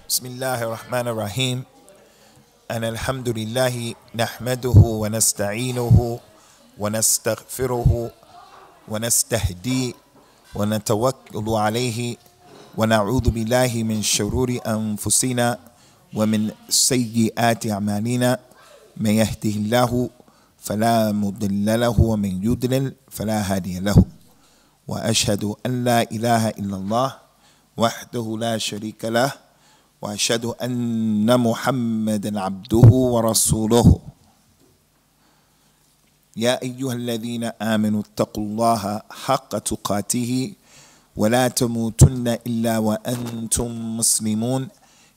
بسم الله الرحمن الرحيم أنا الحمد لله نحمده ونستعينه ونستغفره ونستهديه ونتوكل عليه ونعوذ بالله من شرور أنفسنا ومن سيئات أعمالنا من يهده الله فلا مضل له ومن يضلل فلا هادي له وأشهد أن لا إله إلا الله وحده لا شريك له وأشهد أن محمدا عبده ورسوله يا أيها الذين آمنوا اتقوا الله حق تقاته ولا تموتن إلا وأنتم مسلمون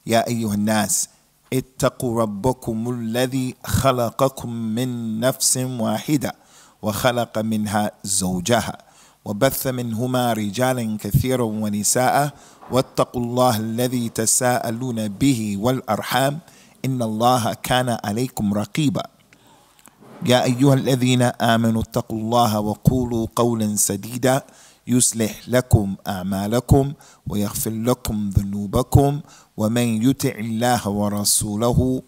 يا أيها الناس اتقوا ربكم الذي خلقكم من نفس واحدة وخلق منها زوجها وبث منهما رجالا كثيرا ونساء واتقوا الله الذي تساءلون به والأرحام إن الله كان عليكم رقيبا يا أيها الذين آمنوا اتقوا الله وقولوا قولا سديدا يصلح لكم أعمالكم ويغفر لكم ذنوبكم ومن يطع الله ورسوله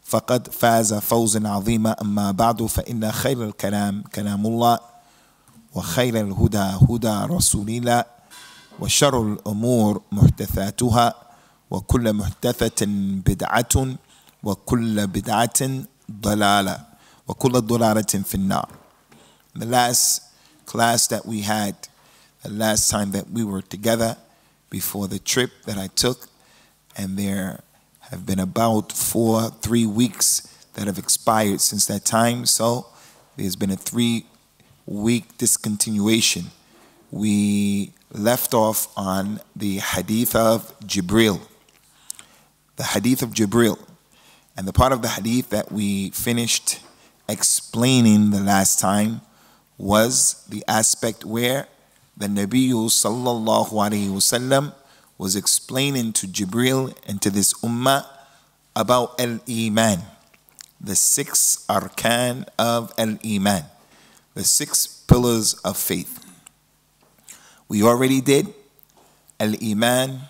فقد فاز فوزا عظيما أما بعد فإن خير الكلام كلام الله وخير الهدى هدى رسول الله وشر الأمور محدثاتها وكل محدثة بدعة وكل بدعة ضلالة وكل ضلالة في النار. The last class that we had, the last time that we were together before the trip that I took, and there have been about 3 weeks that have expired since that time, so there's been a 3-week discontinuation. We left off on the hadith of Jibril. The hadith of Jibril. And the part of the hadith that we finished explaining the last time was the aspect where the Nabi sallallahu alayhi wasallam was explaining to Jibril and to this ummah about al-Emaan, the 6 arkan of al-Emaan, the 6 pillars of faith. We already did al-Emaan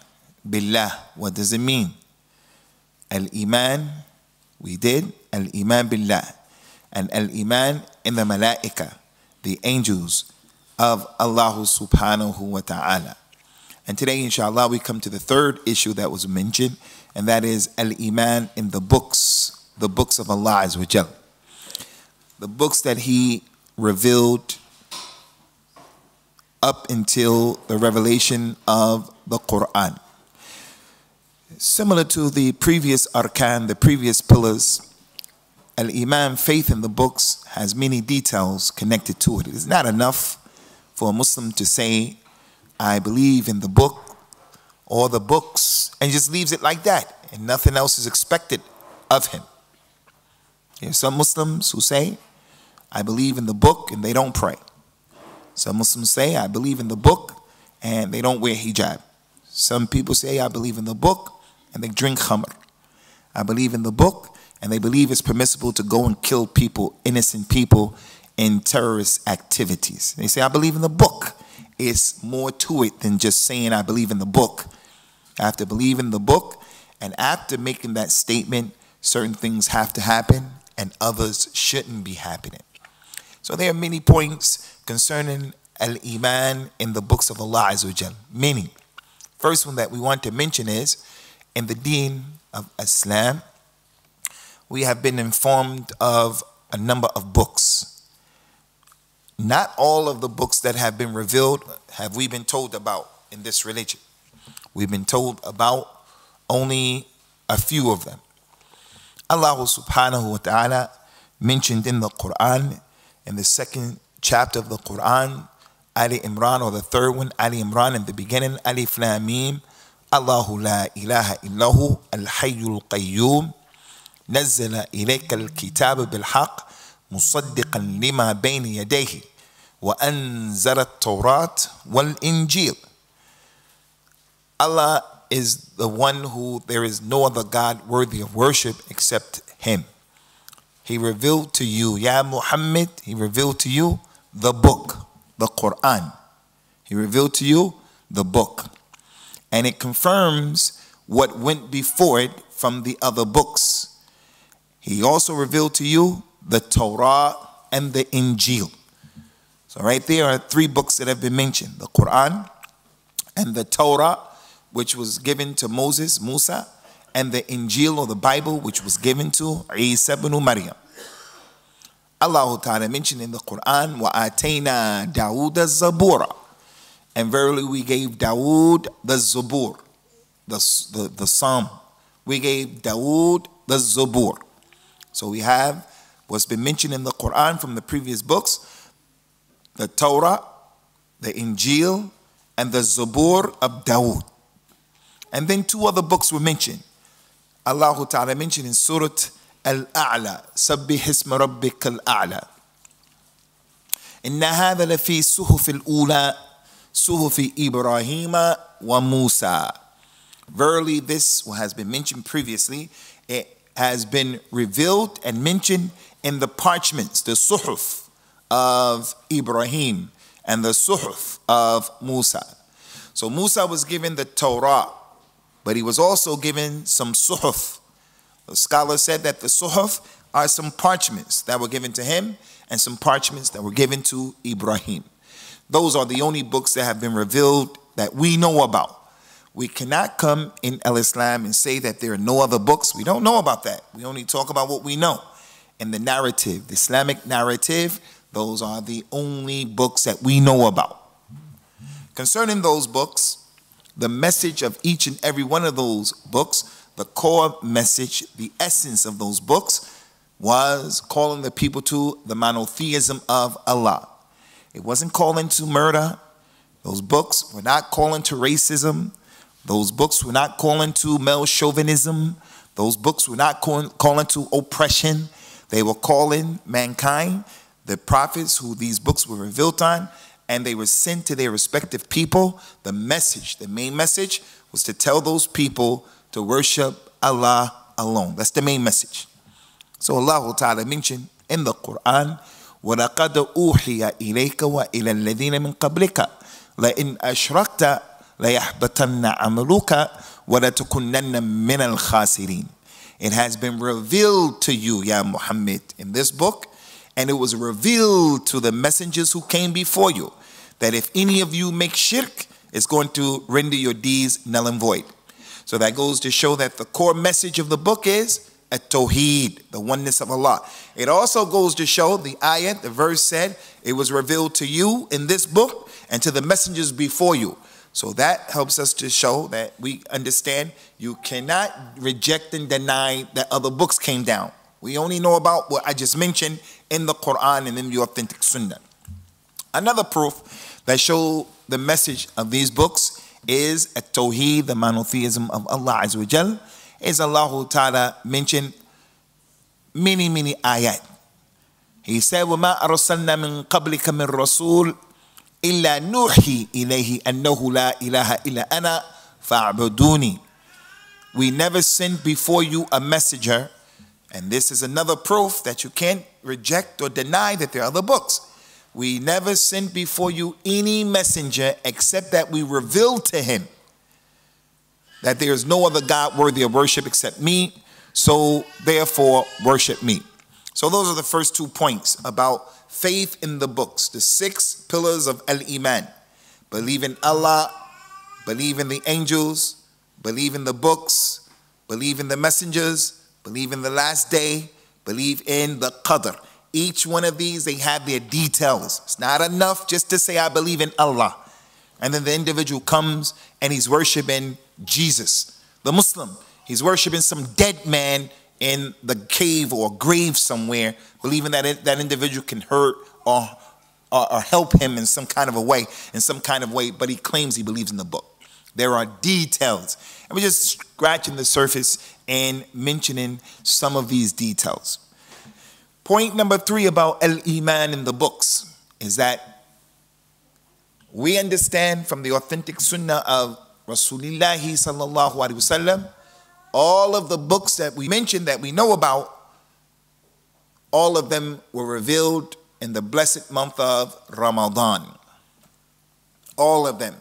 billah. What does it mean? Al-Emaan, we did al-Emaan billah. And al-Emaan in the malaika, the angels of Allah subhanahu wa ta'ala. And today, inshallah, we come to the third issue that was mentioned, and that is al-Emaan in the books of Allah Azza wa Jal. The books that He revealed up until the revelation of the Quran. Similar to the previous arkan, the previous pillars, al-Emaan, faith in the books, has many details connected to it. It's not enough for a Muslim to say, I believe in the book or the books, and just leaves it like that, and nothing else is expected of him. There are some Muslims who say, I believe in the book, and they don't pray. Some Muslims say, I believe in the book, and they don't wear hijab. Some people say, I believe in the book, and they drink khamr. I believe in the book, and they believe it's permissible to go and kill people, innocent people, in terrorist activities. They say, I believe in the book. It's more to it than just saying, I believe in the book. I have to believe in the book, and after making that statement, certain things have to happen, and others shouldn't be happening. So there are many points concerning al-Emaan in the books of Allah Azza wa Jal. Many. First one that we want to mention is, in the deen of Islam, we have been informed of a number of books. Not all of the books that have been revealed have we been told about in this religion. We've been told about only a few of them. Allah subhanahu wa ta'ala mentioned in the Quran, in the 2nd chapter of the Quran, Ali Imran, or the 3rd one, Ali Imran, in the beginning, Alif Lam Mim, Allahu la ilaha illahu al-hayyul qayyum, nazzala ilayka al-kitab bil-haq, musaddiqan lima bayni yadayhi, wa anzala at-tawrat wal-injil. Allah is the one who there is no other God worthy of worship except Him. He revealed to you, Ya Muhammad, He revealed to you the book, the Quran. He revealed to you the book. And it confirms what went before it from the other books. He also revealed to you the Torah and the Injil. So right there are three books that have been mentioned: the Quran and the Torah, which was given to Moses, Musa, and the Injil or the Bible, which was given to Isa ibn Maryam. Allah Ta'ala mentioned in the Quran, وَآتَيْنَا دَاوُودَ الزَّبُورَ, and verily we gave Dawood the Zabur, the Psalm. We gave Dawood the Zabur. So we have what's been mentioned in the Quran from the previous books: the Torah, the Injil, and the Zabur of Dawood. And then two other books were mentioned. Allah Ta'ala mentioned in Surah Al-A'la, Sabbih isma rabbika al-A'la. Inna hadha lafi suhuf al-ula, suhuf Ibrahima wa Musa. Verily this has been mentioned previously. It has been revealed and mentioned in the parchments, the suhuf of Ibrahim and the suhuf of Musa. So Musa was given the Torah, but he was also given some suhuf. The scholar said that the suhuf are some parchments that were given to him and some parchments that were given to Ibrahim. Those are the only books that have been revealed that we know about. We cannot come in Islam and say that there are no other books. We don't know about that. We only talk about what we know. In the narrative, the Islamic narrative, those are the only books that we know about. Concerning those books, the message of each and every one of those books, the core message, the essence of those books, was calling the people to the monotheism of Allah. It wasn't calling to murder. Those books were not calling to racism. Those books were not calling to male chauvinism. Those books were not calling to oppression. They were calling mankind, the prophets who these books were revealed on, and they were sent to their respective people. The message, the main message, was to tell those people to worship Allah alone. That's the main message. So Allah Ta'ala mentioned in the Quran, وَلَقَدْ أُوحِيَ إِلَيْكَ وَإِلَى الَّذِينَ مِنْ قَبْلِكَ لَإِنْ أَشْرَكْتَ لَيَحْبَطَنَّ عَمَلُكَ وَلَتَكُنَّنَّ مِنَ الْخَاسِرِينَ. It has been revealed to you, Ya Muhammad, in this book, and it was revealed to the messengers who came before you, that if any of you make shirk, it's going to render your deeds null and void. So that goes to show that the core message of the book is at-Tawheed, the oneness of Allah. It also goes to show, the ayat, the verse said, it was revealed to you in this book and to the messengers before you. So that helps us to show that we understand you cannot reject and deny that other books came down. We only know about what I just mentioned in the Quran and in the authentic Sunnah. Another proof that show the message of these books is at-Tawheed, the monotheism of Allah Azza wa Jal, is Allah Ta'ala mentioned many ayat. He said, وَمَا أَرْسَلْنَا مِن قَبْلِكَ مِن رَسُولٍ إِلَّا نُوحِي إِلَيْهِ أَنَّهُ لَا إِلَهَ إِلَّا أَنَا فَاعْبُدُونِي. We never sent before you a messenger, and this is another proof that you can't reject or deny that there are other books. We never sent before you any messenger except that we revealed to him that there is no other God worthy of worship except me, so therefore worship me. So those are the first 2 points about faith in the books, the 6 pillars of Al-Emaan. Believe in Allah, believe in the angels, believe in the books, believe in the messengers, believe in the last day, believe in the Qadr. Each one of these, they have their details. It's not enough just to say, I believe in Allah. And then the individual comes and he's worshiping Jesus. The Muslim, he's worshiping some dead man in the cave or grave somewhere, believing that that individual can hurt or help him in some kind of a way, but he claims he believes in the book. There are details. And we're just scratching the surface and mentioning some of these details. Point number 3 about Al-Emaan in the books is that we understand from the authentic Sunnah of Rasulullah sallallahu alaihi wasallam, all of the books that we mentioned that we know about, all of them were revealed in the blessed month of Ramadan. All of them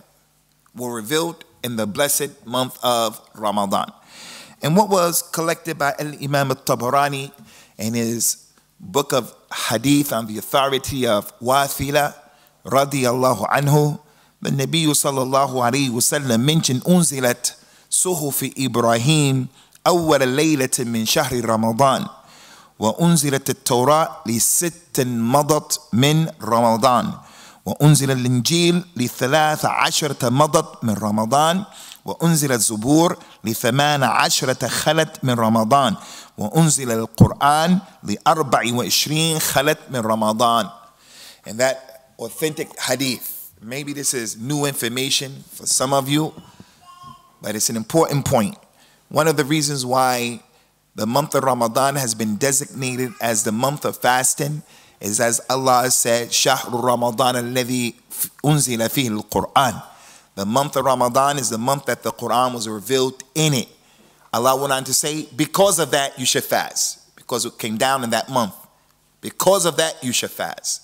were revealed in the blessed month of Ramadan. And what was collected by Imam al-Tabarani in his book of hadith on the authority of Wathila radiyallahu anhu, the Nabi sallallahu alayhi wa sallam mentioned unzilat suhuf Ibrahim awwal laylatin min shahri Ramadan wa unzilat at-Tawrat li sittin madat min Ramadan wa unzila al-Injil li 13 madat min Ramadan وأنزل الزبور ل18 خلت من رمضان وأنزل القرآن ل24 خلت من رمضان. And that authentic hadith, maybe this is new information for some of you, but it's an important point. One of the reasons why the month of Ramadan has been designated as the month of fasting is, as Allah has said, شهر رمضان الذي أنزل فيه القرآن. The month of Ramadan is the month that the Quran was revealed in it. Allah went on to say, because of that you should fast, because it came down in that month. Because of that you should fast.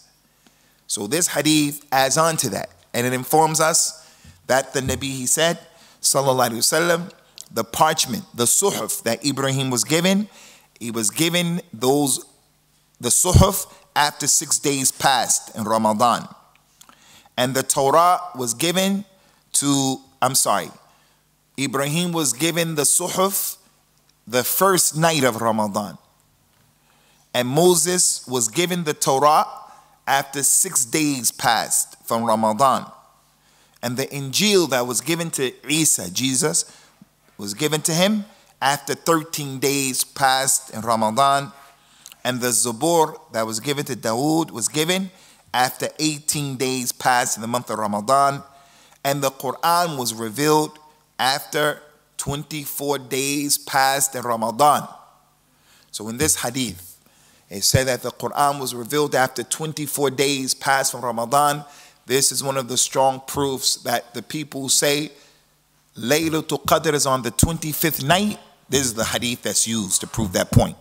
So this hadith adds on to that, and it informs us that the Nabi, he said, sallallahu alaihi wasallam, the parchment, the suhuf that Ibrahim was given, he was given the suhuf after 6 days passed in Ramadan. And the Torah was given Ibrahim was given the suhuf the first night of Ramadan. And Moses was given the Torah after 6 days passed from Ramadan. And the Injil that was given to Isa, Jesus, was given to him after 13 days passed in Ramadan. And the Zabur that was given to Dawood was given after 18 days passed in the month of Ramadan. And the Quran was revealed after 24 days passed in Ramadan. So in this hadith, it said that the Quran was revealed after 24 days passed from Ramadan. This is one of the strong proofs that the people who say Laylatul Qadr is on the 25th night. This is the hadith that's used to prove that point.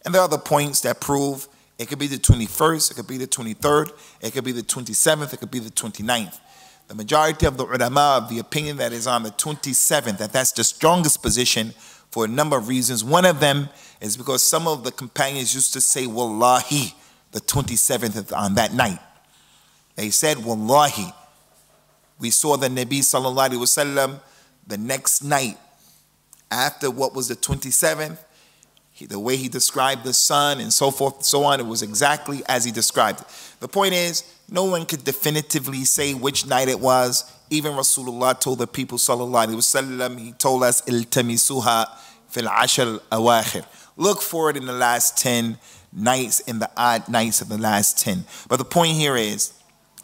And there are other points that prove it could be the 21st, it could be the 23rd, it could be the 27th, it could be the 29th. The majority of the ulama of the opinion that is on the 27th, that's the strongest position for a number of reasons. One of them is because some of the companions used to say, Wallahi, the 27th on that night. They said, Wallahi. We saw the Nabi sallallahu alaihi wasallam the next night after what was the 27th. The way he described the sun and so forth and so on, it was exactly as he described it. The point is, no one could definitively say which night it was. Even Rasulullah told the people, sallallahu alaihi wasallam, he told us, iltamisuha fil ashr al-awakhir. Look for it in the last 10 nights, in the odd nights of the last 10. But the point here is,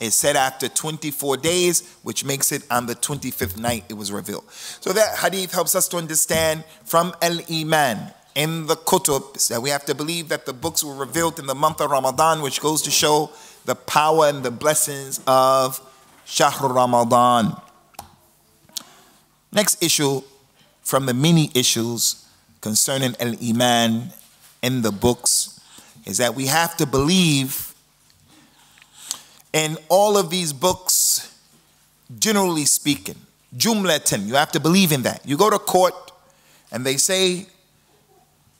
it said after 24 days, which makes it on the 25th night it was revealed. So that hadith helps us to understand from Emaan in the kutub that we have to believe that the books were revealed in the month of Ramadan, which goes to show the power and the blessings of Shahr Ramadan. Next issue from the many issues concerning Emaan in the books is that we have to believe in all of these books, generally speaking. Jumlatan, you have to believe in that. You go to court and they say,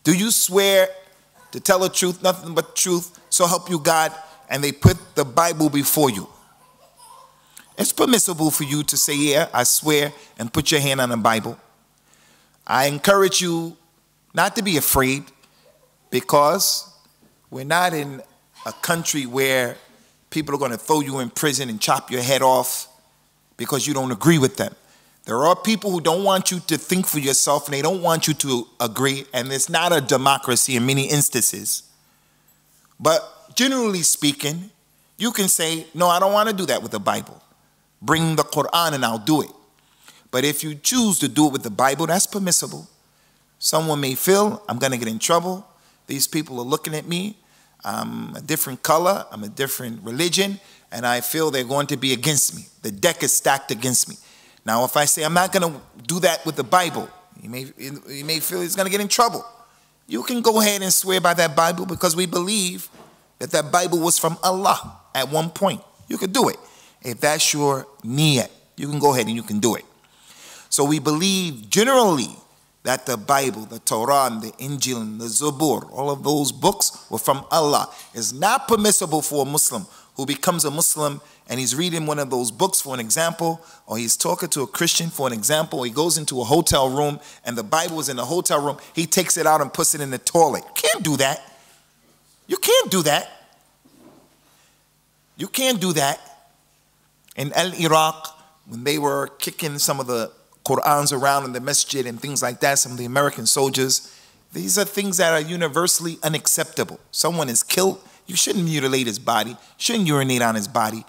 do you swear to tell the truth, nothing but truth, so help you God? And they put the Bible before you. It's permissible for you to say, yeah, I swear, and put your hand on the Bible. I encourage you not to be afraid, because we're not in a country where people are going to throw you in prison and chop your head off because you don't agree with them. There are people who don't want you to think for yourself, and they don't want you to agree, and it's not a democracy in many instances. But generally speaking, you can say, no, I don't want to do that with the Bible. Bring the Quran and I'll do it. But if you choose to do it with the Bible, that's permissible. Someone may feel, I'm going to get in trouble. These people are looking at me. I'm a different color. I'm a different religion. And I feel they're going to be against me. The deck is stacked against me. Now, if I say I'm not going to do that with the Bible, you may feel he's going to get in trouble. You can go ahead and swear by that Bible, because we believe that that Bible was from Allah at one point. You could do it. If that's your niyat, you can go ahead and you can do it. So we believe generally that the Bible, the Torah, and the Injil, and the Zabur, all of those books were from Allah. It's not permissible for a Muslim who becomes a Muslim and he's reading one of those books for an example, or he's talking to a Christian for an example, or he goes into a hotel room and the Bible is in the hotel room, he takes it out and puts it in the toilet. You can't do that. You can't do that. You can't do that. In Iraq, when they were kicking some of the Qur'ans around in the masjid and things like that, some of the American soldiers, these are things that are universally unacceptable. Someone is killed, you shouldn't mutilate his body, shouldn't urinate on his body.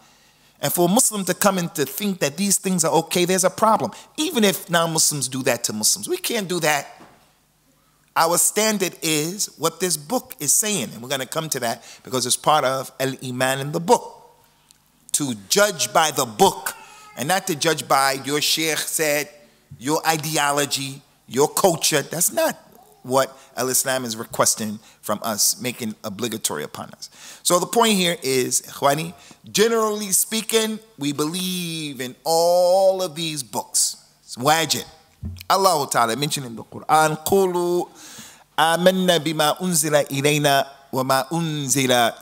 And for a Muslim to come in to think that these things are okay, there's a problem. Even if non-Muslims do that to Muslims, we can't do that. Our standard is what this book is saying, and we're going to come to that because it's part of Emaan in the book. To judge by the book and not to judge by your sheikh said, your ideology, your culture. That's not what Al-Islam is requesting from us, making obligatory upon us. So the point here is, Ikhwani, generally speaking, we believe in all of these books. It's wajib. Allah Ta'ala mentioned in the Quran, قُولُوا آمَنَّا بِمَا أُنزِلَ إِلَيْنَا وَمَا أُنزِلَ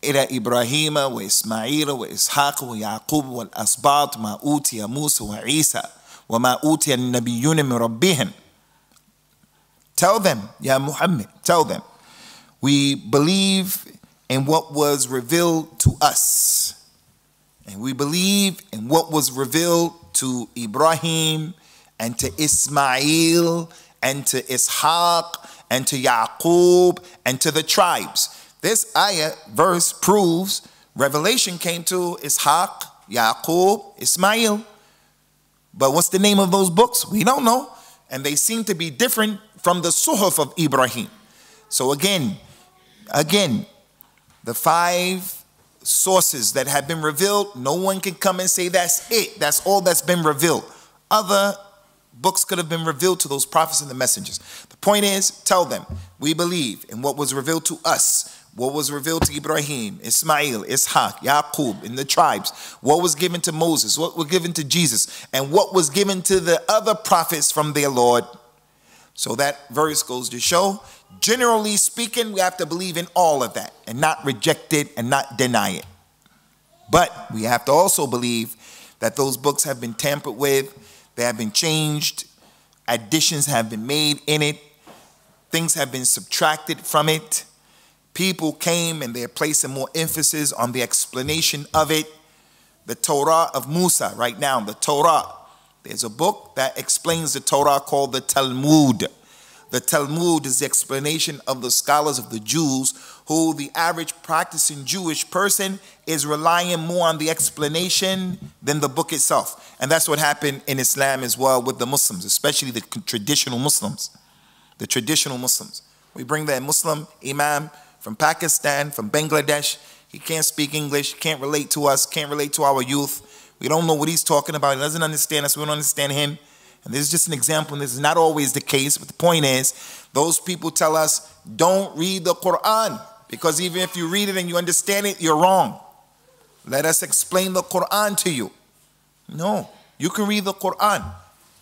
إلى إبراهيم وإسماعيل وإسحاق ويعقوب والأسباط ما أوتي موسى وعيسى وما أوتي النبيون من ربهم. Tell them, Ya Muhammad, tell them, we believe in what was revealed to us. And we believe in what was revealed to Ibrahim and to Ismail and to Ishaq and to Yaqub and to the tribes. This ayah verse proves revelation came to Ishaq, Yaqub, Ismail. But what's the name of those books? We don't know. And they seem to be different from the Suhuf of Ibrahim. So again, the 5 sources that have been revealed, no one can come and say that's it. That's all that's been revealed. Other books could have been revealed to those prophets and the messengers. The point is, tell them, we believe in what was revealed to us, what was revealed to Ibrahim, Ismail, Ishaq, Yaqub, in the tribes, what was given to Moses, what was given to Jesus, and what was given to the other prophets from their Lord. So that verse goes to show, generally speaking, we have to believe in all of that and not reject it and not deny it. But we have to also believe that those books have been tampered with, they have been changed, additions have been made in it, things have been subtracted from it. People came and they're placing more emphasis on the explanation of it. The Torah of Musa, right now, the Torah. There's a book that explains the Torah called the Talmud. The Talmud is the explanation of the scholars of the Jews, who the average practicing Jewish person is relying more on the explanation than the book itself. And that's what happened in Islam as well with the Muslims, especially the traditional Muslims. The traditional Muslims. We bring the Muslim Imam from Pakistan, from Bangladesh. He can't speak English, can't relate to us, can't relate to our youth. We don't know what he's talking about. He doesn't understand us. We don't understand him. And this is just an example. And this is not always the case. But the point is, those people tell us, don't read the Quran. Because even if you read it and you understand it, you're wrong. Let us explain the Quran to you. No, you can read the Quran.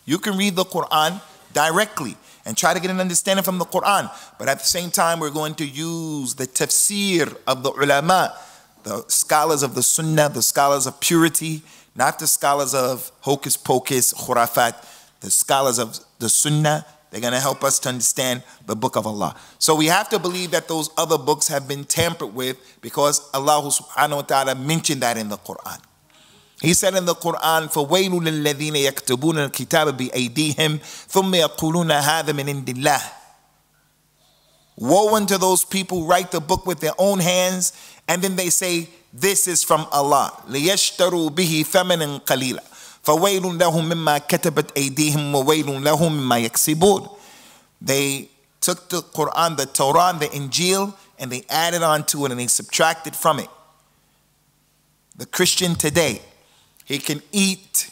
You can read the Quran directly and try to get an understanding from the Quran. But at the same time, we're going to use the tafsir of the ulama, the scholars of the sunnah, the scholars of purity, not the scholars of hocus pocus, khurafat, the scholars of the sunnah. They're going to help us to understand the book of Allah. So we have to believe that those other books have been tampered with because Allah subhanahu wa ta'ala mentioned that in the Quran. He said in the Quran, فَوَيْلٌ لِلَّذِينَ يَكْتُبُونَ الْكِتَابَ بِأَيْدِيهِمْ ثُمَّ يَقُولُونَ هَذَا مِنْ عِنْدِ اللَّهِ. Woe unto those people who write the book with their own hands, and then they say, this is from Allah. لِيَشْتَرُوا بِهِ ثَمَنًا قَلِيلًا فَوَيْلٌ لَهُم مِّمَّا كَتَبَتْ أَيْدِيهِمْ وَوَيْلٌ لَهُم مِّمَّا يَكْسِبُونَ. They took the Quran, the Torah, and the Injil, and they added on to it, and they subtracted from it. The Christian today, he can eat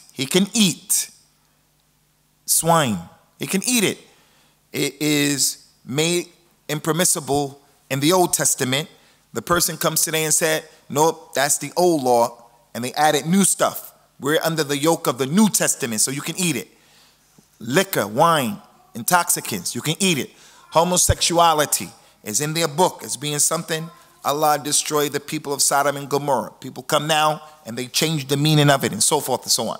swine. He can eat it. It is made impermissible in the Old Testament. The person comes today and said, nope, that's the old law, and they added new stuff. We're under the yoke of the New Testament, so you can eat it. Liquor, wine, intoxicants, you can eat it. Homosexuality is in their book as being something Allah destroyed the people of Sodom and Gomorrah. People come now and they change the meaning of it and so forth and so on.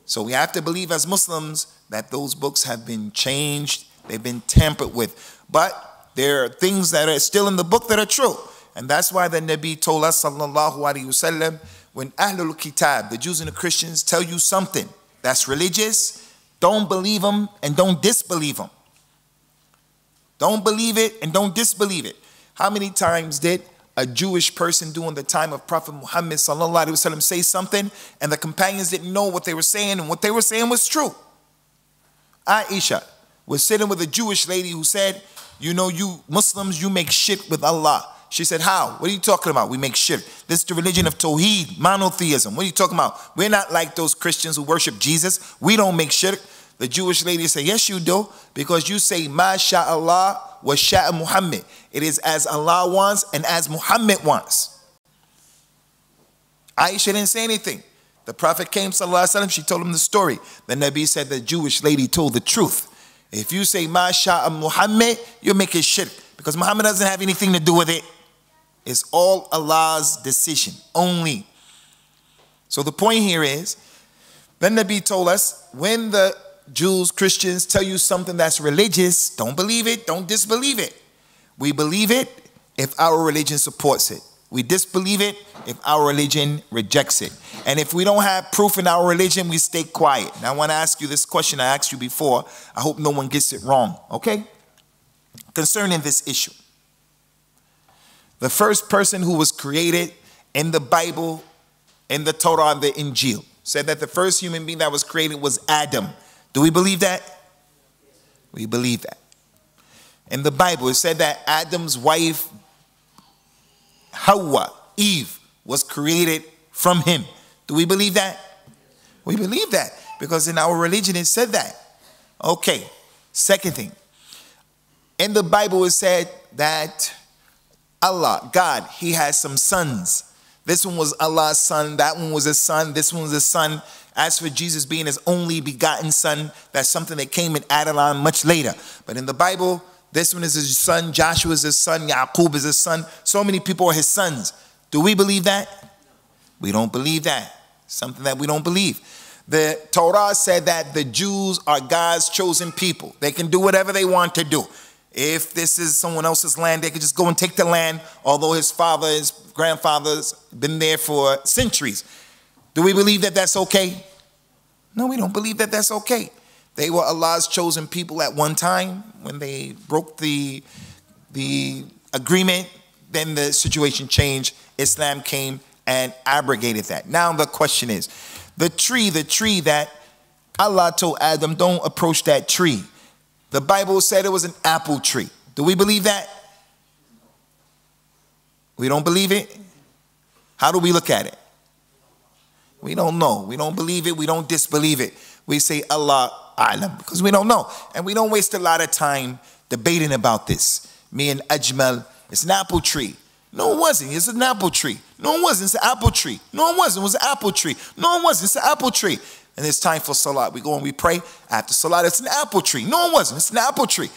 So we have to believe as Muslims that those books have been changed, they've been tampered with. But there are things that are still in the book that are true. And that's why the Nabi told us, sallallahu alaihi wasallam, when Ahlul Kitab, the Jews and the Christians, tell you something that's religious, don't believe them and don't disbelieve them. Don't believe it and don't disbelieve it. How many times did a Jewish person during the time of Prophet Muhammad sallallahu alaihi wasallam say something and the companions didn't know what they were saying and what they were saying was true? Aisha was sitting with a Jewish lady who said, you know, you Muslims, you make shirk with Allah. She said, how? What are you talking about? We make shirk. This is the religion of Tawheed, monotheism. What are you talking about? We're not like those Christians who worship Jesus. We don't make shirk. The Jewish lady said, yes, you do, because you say, Ma sha'Allah wa sha'a Muhammad. It is as Allah wants and as Muhammad wants. Aisha didn't say anything. The Prophet came, sallallahu alaihi wasallam, she told him the story. The Nabi said the Jewish lady told the truth. If you say, Ma sha'a Muhammad, you're making shirk, because Muhammad doesn't have anything to do with it. It's all Allah's decision, only. So the point here is, the Nabi told us, when the Jews, Christians tell you something that's religious, don't believe it, don't disbelieve it. We believe it if our religion supports it. We disbelieve it if our religion rejects it. And if we don't have proof in our religion, we stay quiet. Now I want to ask you this question I asked you before. I hope no one gets it wrong, okay? Concerning this issue. The first person who was created in the Bible, in the Torah, and the Injil, said that the first human being that was created was Adam. Do we believe that? We believe that. In the Bible, it said that Adam's wife, Hawa, Eve, was created from him. Do we believe that? We believe that because in our religion it said that. Okay, second thing. In the Bible it said that Allah, God, he has some sons. This one was Allah's son, that one was his son, this one was his son. As for Jesus being his only begotten son, that's something that came and added on much later. But in the Bible, this one is his son, Joshua is his son, Yaqub is his son. So many people are his sons. Do we believe that? We don't believe that. Something that we don't believe. The Torah said that the Jews are God's chosen people. They can do whatever they want to do. If this is someone else's land, they could just go and take the land, although his father, his grandfather's been there for centuries. Do we believe that that's okay? No, we don't believe that that's okay. They were Allah's chosen people at one time. When they broke the agreement, then the situation changed. Islam came and abrogated that. Now the question is, the tree that Allah told Adam, don't approach that tree. The Bible said it was an apple tree. Do we believe that? We don't believe it? How do we look at it? We don't know. We don't believe it. We don't disbelieve it. We say Allah A'lam because we don't know. And we don't waste a lot of time debating about this. Me and Ajmal, it's an apple tree. No, it wasn't. It's an apple tree. No, it wasn't. It's an apple tree. No, it wasn't. It was an apple tree. No, it wasn't. It's an apple tree. And it's time for Salat. We go and we pray. After Salat, it's an apple tree. No, it wasn't. It's an apple tree.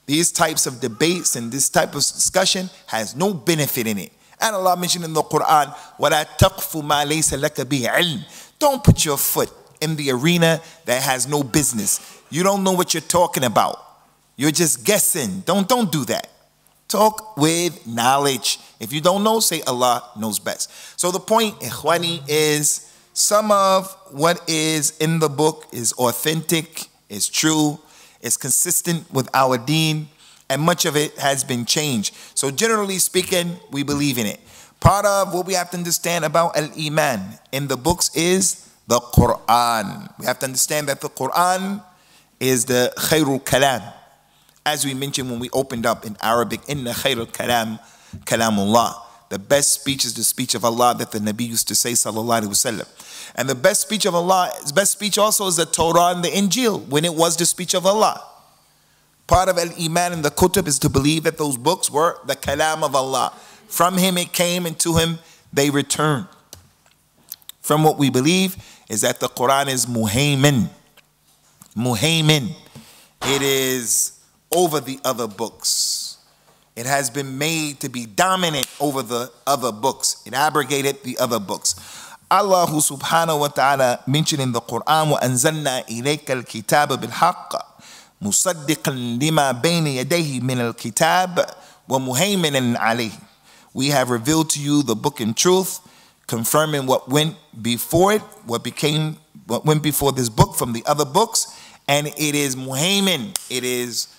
These types of debates and this type of discussion has no benefit in it. And Allah mentioned in the Quran, وَلَا تَقْفُ مَا لَيْسَ لَكَ بِهِ عِلْمٍ. Don't put your foot in the arena that has no business. You don't know what you're talking about. You're just guessing. Don't do that. Talk with knowledge. If you don't know, say Allah knows best. So the point, Ikhwani, is some of what is in the book is authentic, is true, is consistent with our deen, and much of it has been changed. So generally speaking, we believe in it. Part of what we have to understand about Al-Emaan in the books is the Quran. We have to understand that the Quran is the Khairul Kalam. As we mentioned when we opened up in Arabic, Inna Khairul Kalam, Kalamullah. The best speech is the speech of Allah that the Nabi used to say, sallallahu alaihi wasallam. And the best speech of Allah, his best speech also is the Torah and the Injil, when it was the speech of Allah. Part of Al-Iman in the Kutub is to believe that those books were the Kalam of Allah. From him it came and to him they returned. from what we believe is that the Quran is muhaymin. Muhaymin. It is over the other books. It has been made to be dominant over the other books. It abrogated the other books. Allah subhanahu wa ta'ala mentioned in the Quran, وَأَنزَلْنَا إِلَيْكَ الْكِتَابَ بِالْحَقِّ مُصَدِّقًا لِمَا بَيْنَ يَدَيْهِ مِنَ الْكِتَابِ وَمُهَيْمِنًا عَلَيْهِ. We have revealed to you the book in truth, confirming what went before it, what went before this book from the other books, and it is muhaymin, it is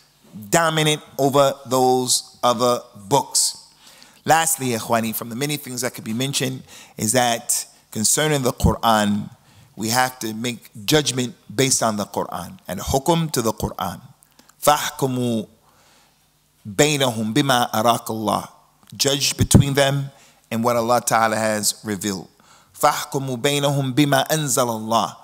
dominant over those other books. Lastly, ikhwani, from the many things that could be mentioned is that concerning the Quran, we have to make judgment based on the Quran and hukum to the Quran. فَاحْكُمُوا بَيْنَهُمْ بِمَا أَرَاكَ اللَّهُ. Judge between them and what Allah Ta'ala has revealed. فَاحْكُمُوا بَيْنَهُمْ بِمَا أَنزَلَ اللَّهُ.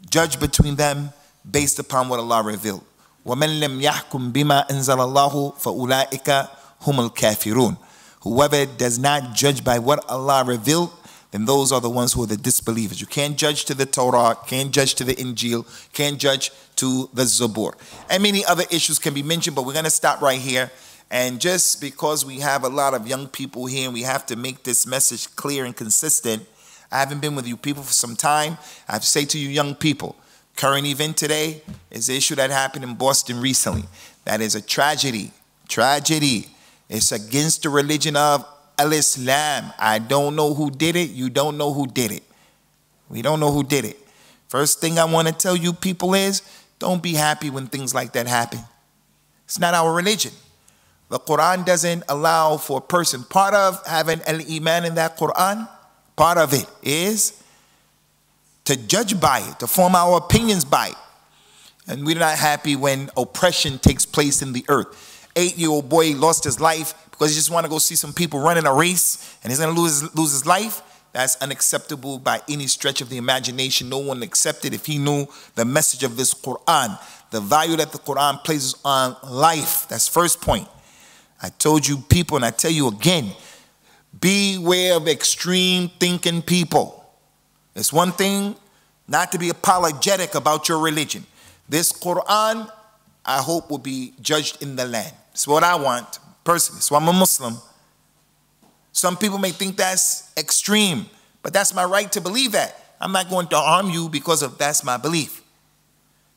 Judge between them based upon what Allah revealed. وَمَنْ لَمْ يَحْكُمْ بِمَا أَنزَلَ اللَّهُ فَأُولَٰئِكَ هُمُ الْكَافِرُونَ. Whoever does not judge by what Allah revealed, then those are the ones who are the disbelievers. You can't judge to the Torah, can't judge to the Injil, can't judge to the Zabur. And many other issues can be mentioned, but we're going to stop right here. And just because we have a lot of young people here and we have to make this message clear and consistent, I haven't been with you people for some time. I have to say to you young people, current event today is the issue that happened in Boston recently. That is a tragedy. Tragedy. It's against the religion of Al-Islam. I don't know who did it. You don't know who did it. We don't know who did it. First thing I want to tell you people is, don't be happy when things like that happen. It's not our religion. The Quran doesn't allow for a person. Part of having al-Emaan in that Quran, part of it is to judge by it, to form our opinions by it. And we're not happy when oppression takes place in the earth. 8-year-old boy lost his life because he just want to go see some people running a race and he's going to lose his life. That's unacceptable by any stretch of the imagination. No one accepted if he knew the message of this Quran, the value that the Quran places on life. That's first point. I told you people, and I tell you again, beware of extreme thinking people. It's one thing not to be apologetic about your religion. This Quran, I hope, will be judged in the land. It's what I want, personally. So I'm a Muslim. Some people may think that's extreme, but that's my right to believe that. I'm not going to harm you because of that's my belief.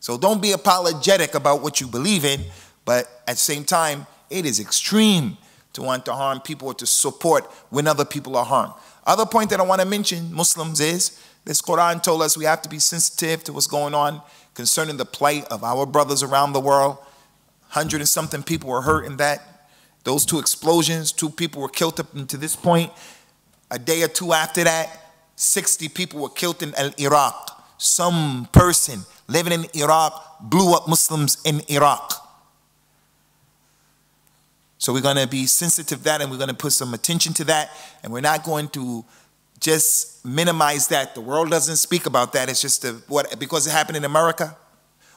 So don't be apologetic about what you believe in, but at the same time, it is extreme to want to harm people or to support when other people are harmed. Other point that I want to mention, Muslims, is this Quran told us we have to be sensitive to what's going on concerning the plight of our brothers around the world. 100 and something people were hurt in that. Those 2 explosions, 2 people were killed up to this point. A day or 2 after that, 60 people were killed in Iraq. Some person living in Iraq blew up Muslims in Iraq. So we're going to be sensitive to that and we're going to put some attention to that. And we're not going to just minimize that. The world doesn't speak about that. It's just because it happened in America.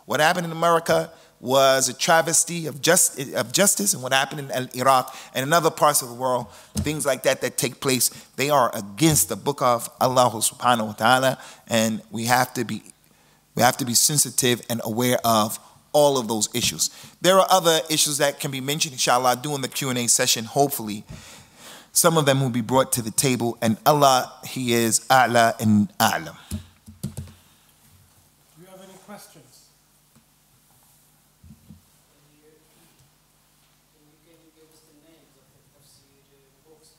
What happened in America was a travesty of justice, and what happened in Iraq and in other parts of the world, things like that take place, they are against the book of Allah subhanahu wa ta'ala, and we have to be sensitive and aware of all of those issues. There are other issues that can be mentioned, inshallah, during the Q&A session. Hopefully, some of them will be brought to the table, and Allah, He is A'la and A'lam. Do you have any questions? Can you give us the names of the Tafsir books?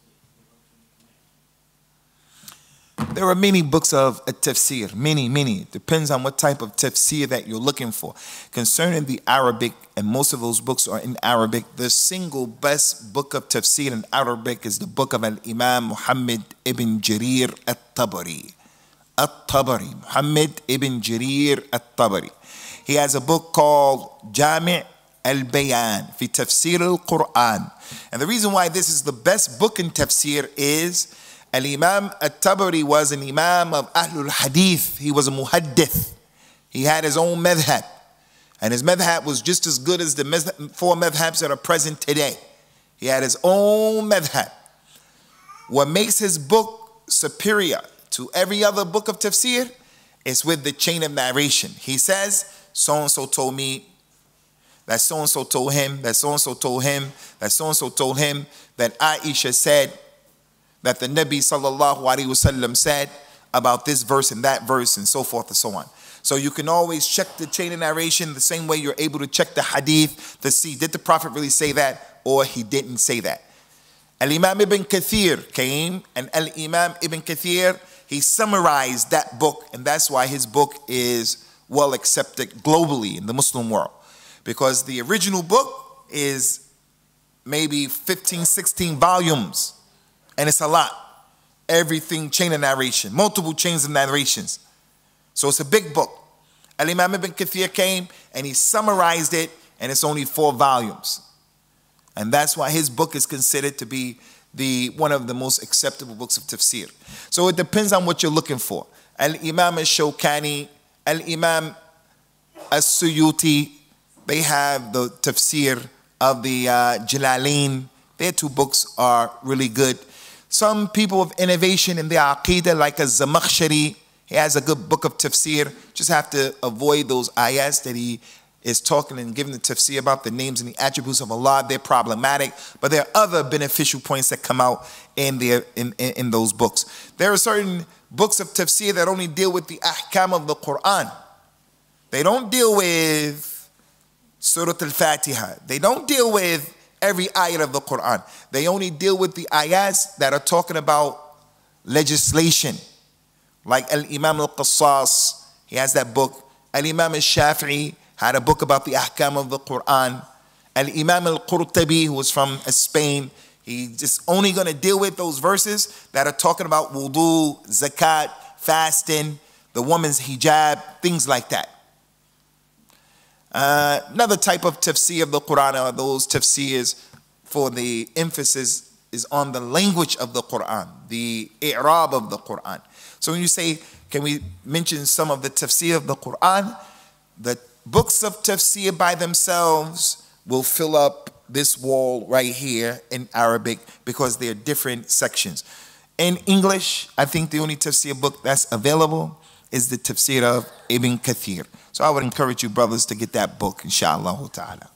There are many books of Tafsir, many. Depends on what type of Tafsir that you're looking for. Concerning the Arabic, and most of those books are in Arabic, the single best book of Tafsir in Arabic is the book of Al-Imam Muhammad ibn Jarir At-Tabari. Muhammad ibn Jarir At-Tabari. He has a book called Jami' al-Bayan fi Tafsir al-Quran. And the reason why this is the best book in Tafsir is Al-Imam At-Tabari was an Imam of Ahlul Hadith. He was a Muhaddith. He had his own madhab. And his madhab was just as good as the 4 madhabs that are present today. He had his own madhab. What makes his book superior to every other book of tafsir, it's with the chain of narration. He says, so-and-so told me, that so-and-so told him, that so-and-so told him, that so-and-so told him, that Aisha said, that the Nabi sallallahu alaihi wasallam said about this verse and that verse and so forth and so on. So you can always check the chain of narration the same way you're able to check the hadith to see, did the Prophet really say that or he didn't say that. Al-Imam Ibn Kathir came, and Al-Imam Ibn Kathir, he summarized that book, and that's why his book is well accepted globally in the Muslim world. Because the original book is maybe 15, 16 volumes, and it's a lot. Everything, chain of narration, multiple chains of narrations. So it's a big book. Al-Imam Ibn Kathir came and he summarized it, and it's only 4 volumes. And that's why his book is considered to be one of the most acceptable books of tafsir. So it depends on what you're looking for. Al-Imam al-Shawkani, Al-Imam al-Suyuti, they have the tafsir of the Jalalain. Their 2 books are really good. Some people of innovation in their aqidah, like a Zamakhshari, he has a good book of tafsir. Just have to avoid those ayats that he is talking and giving the tafsir about the names and the attributes of Allah. They're problematic, but there are other beneficial points that come out in those books. There are certain books of tafsir that only deal with the ahkam of the Quran. They don't deal with Surah Al-Fatiha. They don't deal with every ayat of the Quran. They only deal with the ayats that are talking about legislation. Like Al-Imam Al-Qassas, he has that book. Al-Imam Al-Shafi'i had a book about the ahkam of the Quran. Al-Imam Al-Qurtubi, who was from Spain, he's just only going to deal with those verses that are talking about wudu, zakat, fasting, the woman's hijab, things like that. Another type of tafsir of the Quran are those tafsirs for the emphasis is on the language of the Quran, the i'rab of the Quran. So when you say, can we mention some of the tafsir of the Quran? The books of tafsir by themselves will fill up this wall right here in Arabic because they're different sections. In English, I think the only tafsir book that's available is the tafsir of Ibn Kathir. So I would encourage you brothers to get that book, inshallah ta'ala.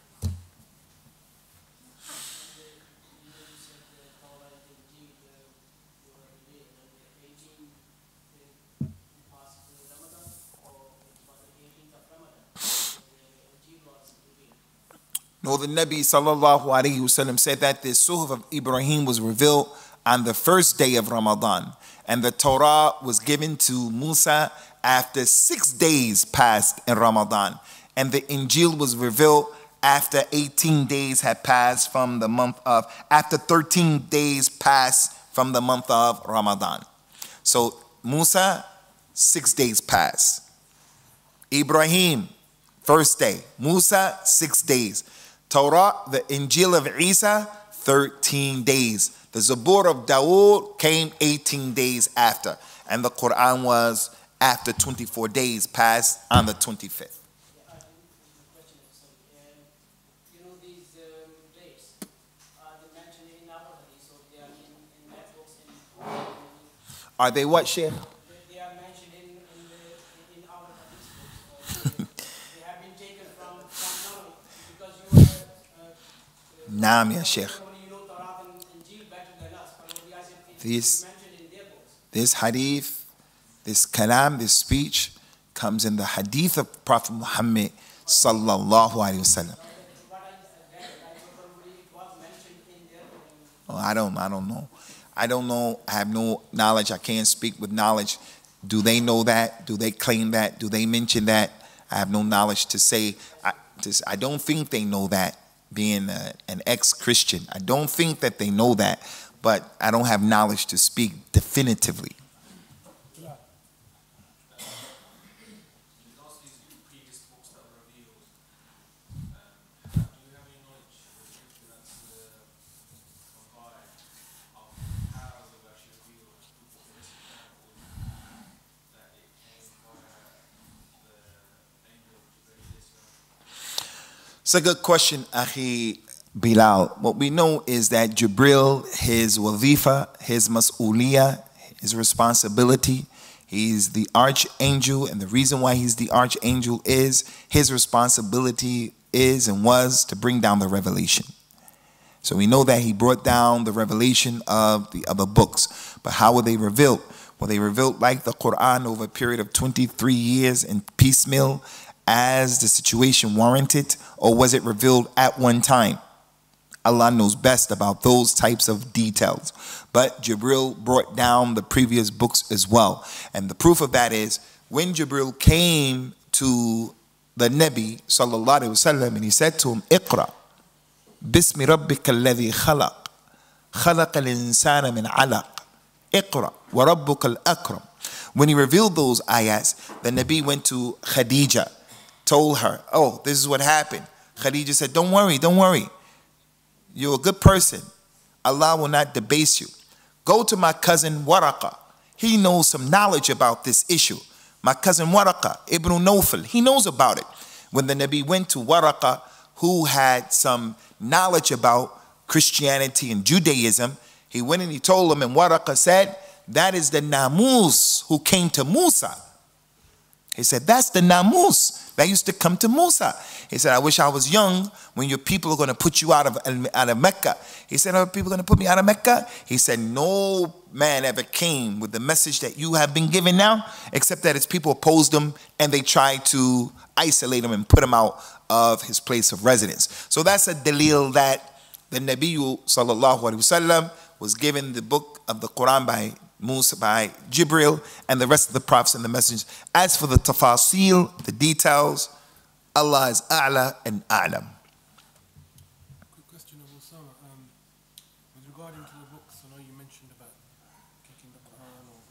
No, the Nabi sallallahu alayhi wasallam said that the Suhuf of Ibrahim was revealed on the first day of Ramadan, and the Torah was given to Musa after 6 days passed in Ramadan, and the Injil was revealed after 18 days had passed from the month of, after 13 days passed from the month of Ramadan. So Musa, 6 days passed. Ibrahim, first day. Musa, 6 days. Torah, the Injil of Isa, 13 days. The Zabur of Dawood came 18 days after. And the Quran was after 24 days passed on the 25th. You know, these dates, are they mentioned in our hadith, so they are in that books and Are they what, Sheikh? they are mentioned in our hadith books. They have been taken from because you are Naam, ya Sheikh. you know Torah and Injil better than us. But what I said, This- it's mentioned in their books. This hadith, this kalam, this speech comes in the hadith of Prophet Muhammad sallallahu alaihi wasallam. What I read, it was mentioned in their books. Oh, I don't know. I don't know. I have no knowledge. I can't speak with knowledge. Do they know that? Do they claim that? Do they mention that? I have no knowledge to say. I don't think they know that, being an ex-Christian. I don't think that they know that, but I don't have knowledge to speak definitively. It's a good question, Akhi Bilal. What we know is that Jibril, his wazifa, his mas'uliyah, his responsibility He's the archangel, and the reason why he's the archangel is his responsibility is and was to bring down the revelation. So we know that he brought down the revelation of the other books. But how were they revealed? Were they revealed like the Quran over a period of 23 years in piecemeal as the situation warranted? Or was it revealed at one time? Allah knows best about those types of details. But Jibril brought down the previous books as well. And the proof of that is when Jibril came to the Nabi sallallahu alaihi wasallam and he said to him, Iqra, Bismi Rabbika alladhi khalaq, khalaqa al-insana min alaq, Iqra, wa Rabbuka al-akram. When he revealed those ayats, the Nabi went to Khadija, told her, oh, this is what happened. Khadija said, don't worry, don't worry. You're a good person. Allah will not debase you. Go to my cousin Waraqa. He knows some knowledge about this issue. My cousin Waraqa, Ibn Nawfal, he knows about it. When the Nabi went to Waraqa, who had some knowledge about Christianity and Judaism, he went and he told him, and Waraqa said, that is the Namus who came to Musa. He said, that's the Namus that used to come to Musa. He said, I wish I was young when your people are going to put you out of Mecca. He said, are people going to put me out of Mecca? He said, no man ever came with the message that you have been given now, except that his people opposed him and they tried to isolate him and put him out of his place of residence. So that's a dalil that the Nabi sallallahu alaihi wasallam was given the book of the Quran by Musa, by Jibril, and the rest of the prophets and the messengers. As for the tafasil, the details, Allah is a'la and a'lam. Quick question, Abu Usamah. With regarding to the books, I know you mentioned about kicking the Quran or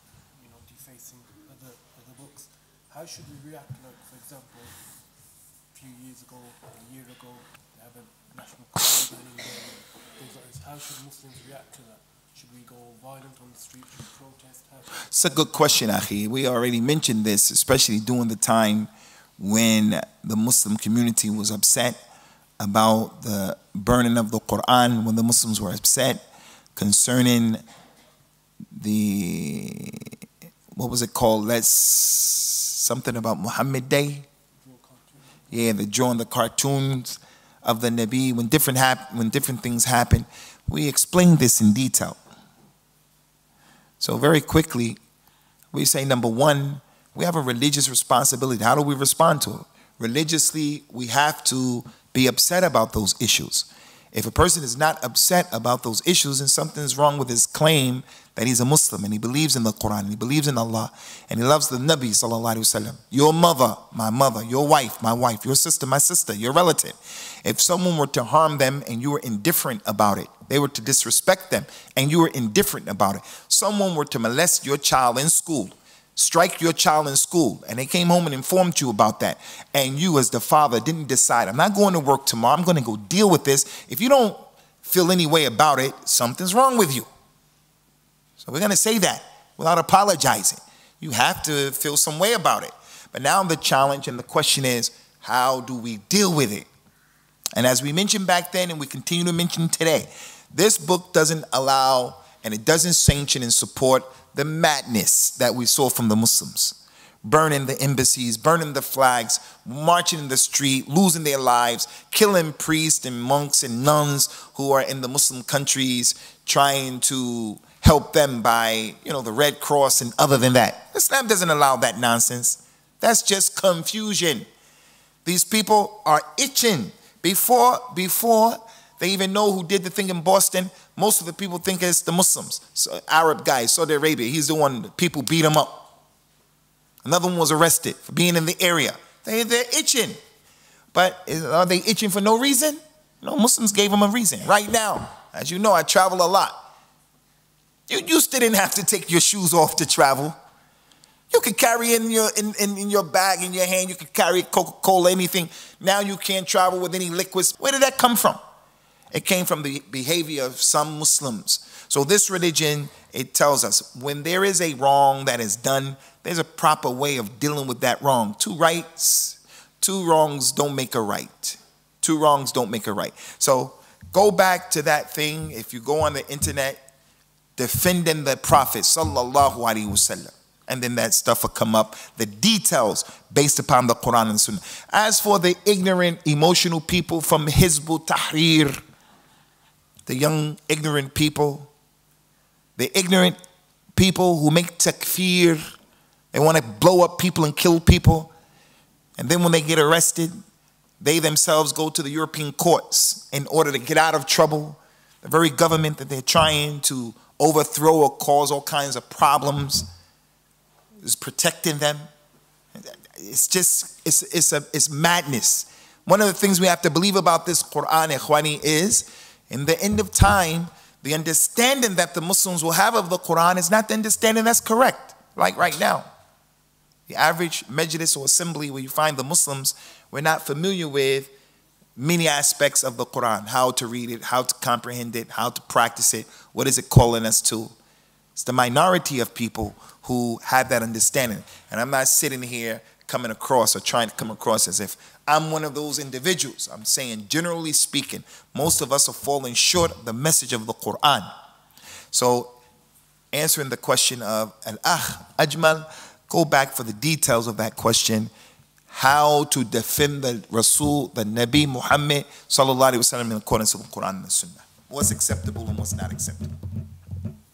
defacing other books. How should we react? Like, for example, a few years ago, a year ago, they have a national Quran banning day, things like this. How should Muslims react to that? Should we go violent on the street? Should we protest? It's a good question, Akhi. We already mentioned this, especially during the time when the Muslim community was upset about the burning of the Quran, when the Muslims were upset concerning the, what was it called? Something about Muhammad Day. Yeah, the drawing the cartoons of the Nabi. When different things happen, we explained this in detail. So very quickly, we say, number one, we have a religious responsibility. How do we respond to it? Religiously, we have to be upset about those issues. If a person is not upset about those issues, then something's wrong with his claim that he's a Muslim and he believes in the Quran, and he believes in Allah, and he loves the Nabi sallallahu alaihi wasallam. Your mother, my mother, your wife, my wife, your sister, my sister, your relative. If someone were to harm them and you were indifferent about it, they were to disrespect them and you were indifferent about it. Someone were to molest your child in school, strike your child in school, and they came home and informed you about that, and you as the father didn't decide, I'm not going to work tomorrow, I'm going to go deal with this. If you don't feel any way about it, something's wrong with you. So we're going to say that without apologizing. You have to feel some way about it. But now the challenge and the question is, how do we deal with it? And as we mentioned back then, and we continue to mention today, this book doesn't allow and it doesn't sanction and support the madness that we saw from the Muslims. Burning the embassies, burning the flags, marching in the street, losing their lives, killing priests and monks and nuns who are in the Muslim countries, trying to help them by, the Red Cross and other than that. Islam doesn't allow that nonsense. That's just confusion. These people are itching. Before they even know who did the thing in Boston, most of the people think it's the Muslims. So, Arab guy, Saudi Arabia, he's the one, people beat him up. Another one was arrested for being in the area. They're itching. But are they itching for no reason? No, Muslims gave them a reason. Right now, as you know, I travel a lot. You used to didn't have to take your shoes off to travel. You could carry in your bag, in your hand, you could carry Coca-Cola, anything. Now you can't travel with any liquids. Where did that come from? It came from the behavior of some Muslims. So this religion, it tells us when there is a wrong that is done, there's a proper way of dealing with that wrong. Two wrongs don't make a right. Two wrongs don't make a right. So go back to that thing. If you go on the internet, defending the Prophet sallallahu alaihi wasallam, And then that stuff will come up, the details based upon the Quran and Sunnah. As for the ignorant, emotional people from Hizb Tahrir, the young, ignorant people, the ignorant people who make takfir, they want to blow up people and kill people. And then when they get arrested, they themselves go to the European courts in order to get out of trouble. The very government that they're trying to overthrow or cause all kinds of problems is protecting them. It's just, it's madness. One of the things we have to believe about this Quran, ikhwani, is in the end of time, the understanding that the Muslims will have of the Quran is not the understanding that's correct, like right now. The average majlis or assembly where you find the Muslims, we're not familiar with many aspects of the Quran, how to read it, how to comprehend it, how to practice it, what is it calling us to. It's the minority of people who have that understanding. And I'm not sitting here coming across or trying to come across as if I'm one of those individuals. I'm saying, generally speaking, most of us are falling short of the message of the Quran. So, answering the question of Al-Akh Ajmal, go back for the details of that question. How to defend the Rasul, the Nabi Muhammad sallallahu alaihi wasallam in accordance with the Quran and the Sunnah. What's acceptable and what's not acceptable.